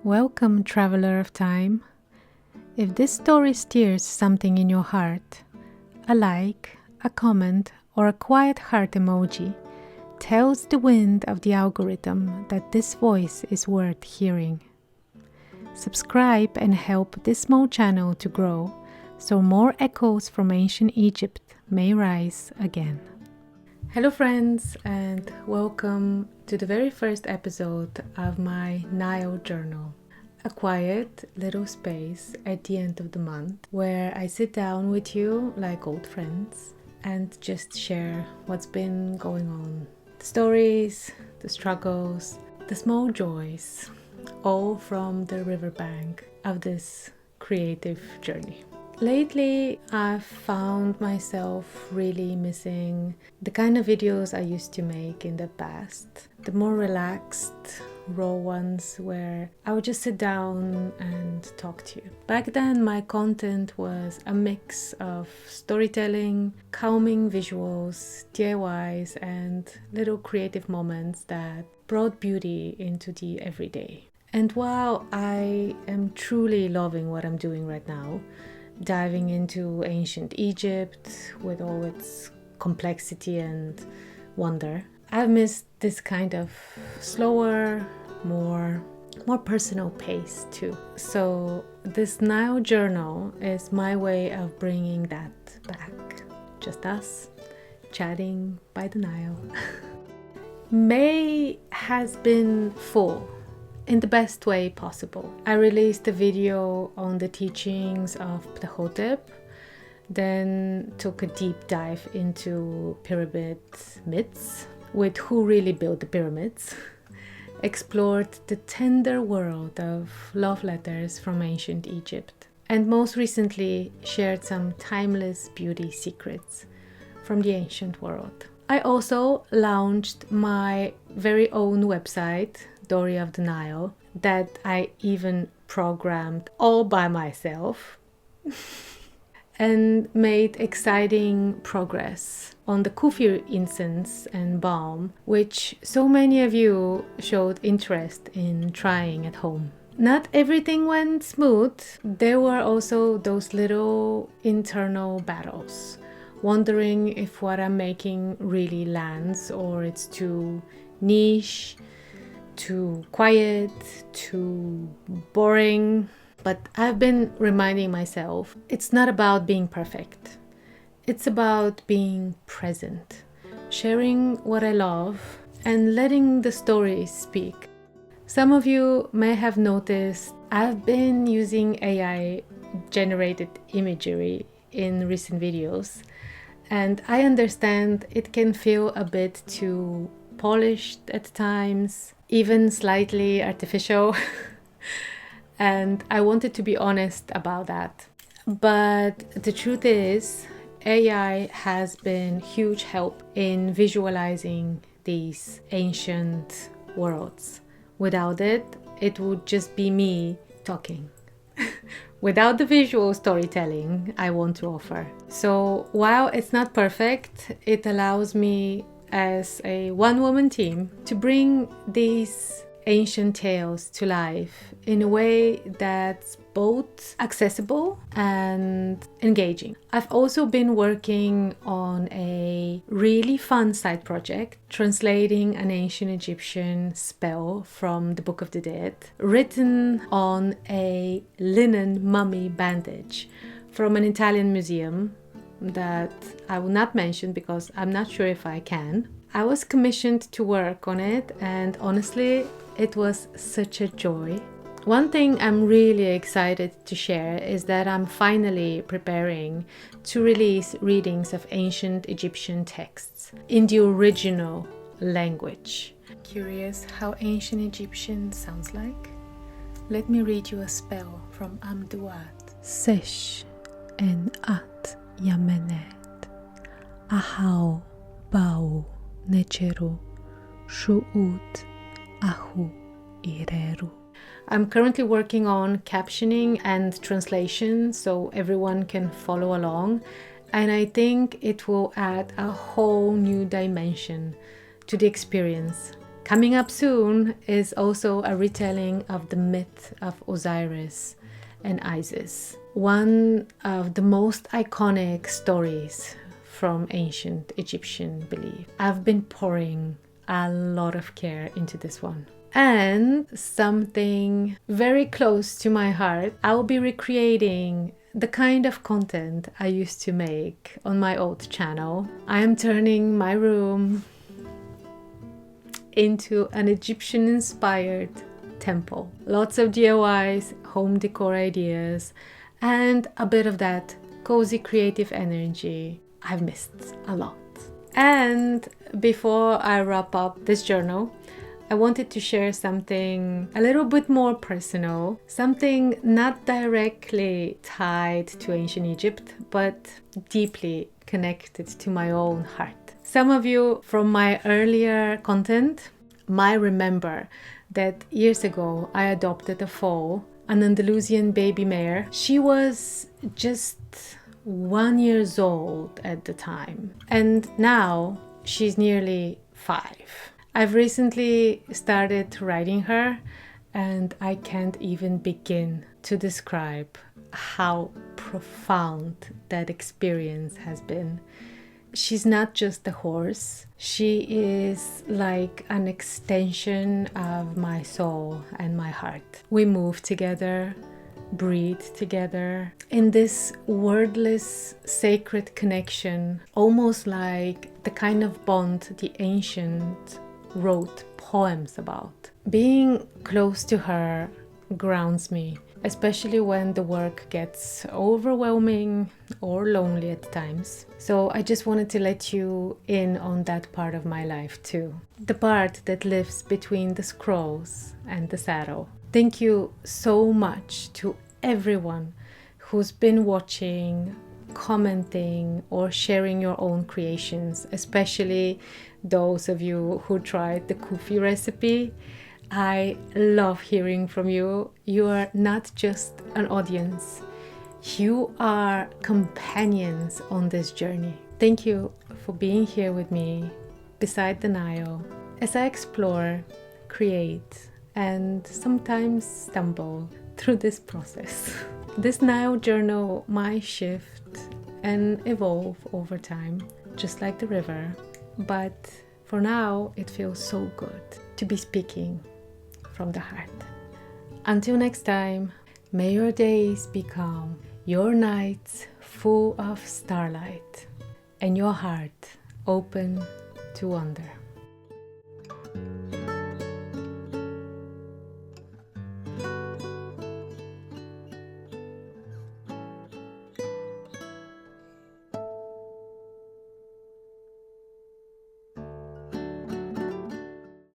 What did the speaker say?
Welcome, traveler of time. If this story stirs something in your heart, a like, a comment, or a quiet heart emoji tells the wind of the algorithm that this voice is worth hearing. Subscribe and help this small channel to grow so more echoes from ancient Egypt may rise again. Hello friends, and welcome to the very first episode of my Nile Journal, a quiet little space at the end of the month where I sit down with you like old friends and just share what's been going on. The stories, the struggles, the small joys, all from the riverbank of this creative journey. Lately, I've found myself really missing the kind of videos I used to make in the past. The more relaxed, raw ones where I would just sit down and talk to you. Back then, my content was a mix of storytelling, calming visuals, DIYs, and little creative moments that brought beauty into the everyday. And while I am truly loving what I'm doing right now, diving into ancient Egypt with all its complexity and wonder, I've missed this kind of slower, more personal pace too. So this Nile Journal is my way of bringing that back. Just us chatting by the Nile. May has been full in the best way possible. I released a video on the teachings of Ptahhotep, then took a deep dive into pyramid myths with who really built the pyramids, explored the tender world of love letters from ancient Egypt, and most recently shared some timeless beauty secrets from the ancient world. I also launched my very own website, Story of the Nile, that I even programmed all by myself and made exciting progress on the Kyphi incense and balm, which so many of you showed interest in trying at home. Not everything went smooth. There were also those little internal battles, wondering if what I'm making really lands or it's too niche, too quiet, too boring. But I've been reminding myself it's not about being perfect. It's about being present, sharing what I love, and letting the story speak. Some of you may have noticed I've been using AI generated imagery in recent videos, and I understand it can feel a bit too polished at times, even slightly artificial. And I wanted to be honest about that. But the truth is, AI has been huge help in visualizing these ancient worlds. Without it, it would just be me talking. Without the visual storytelling I want to offer. So while it's not perfect, it allows me as a one-woman team to bring these ancient tales to life in a way that's both accessible and engaging. I've also been working on a really fun side project, translating an ancient Egyptian spell from the Book of the Dead, written on a linen mummy bandage from an Italian museum that I will not mention because I'm not sure if I can. I was commissioned to work on it, and honestly, it was such a joy. One thing I'm really excited to share is that I'm finally preparing to release readings of ancient Egyptian texts in the original language. Curious how ancient Egyptian sounds like? Let me read you a spell from Amduat. Sesh en at Yamenet Ahau Bau Necheru Shu'ut Ahu Ireru. I'm currently working on captioning and translation so everyone can follow along, and I think it will add a whole new dimension to the experience Coming up soon is also a retelling of the myth of Osiris and Isis, one of the most iconic stories from ancient Egyptian belief. I've been pouring a lot of care into this one. And something very close to my heart, I'll be recreating the kind of content I used to make on my old channel. I am turning my room into an Egyptian-inspired temple. Lots of DIYs, home decor ideas, and a bit of that cozy creative energy I've missed a lot. And before I wrap up this journal, I wanted to share something a little bit more personal, something not directly tied to ancient Egypt, but deeply connected to my own heart. Some of you from my earlier content might remember that years ago I adopted a foal, an Andalusian baby mare. She was just 1 year old at the time, and now she's nearly 5. I've recently started riding her, and I can't even begin to describe how profound that experience has been. She's not just a horse, she is like an extension of my soul and my heart. We move together, breathe together in this wordless sacred connection, almost like the kind of bond the ancient wrote poems about. Being close to her grounds me, especially when the work gets overwhelming or lonely at times. So I just wanted to let you in on that part of my life too. The part that lives between the scrolls and the saddle. Thank you so much to everyone who's been watching, commenting, or sharing your own creations, especially those of you who tried the Kyphi recipe. I love hearing from you. You are not just an audience, you are companions on this journey. Thank you for being here with me beside the Nile as I explore, create, and sometimes stumble through this process. This Nile journal might shift and evolve over time, just like the river. But for now, it feels so good to be speaking from the heart. Until next time, may your days be calm, your nights full of starlight, and your heart open to wonder.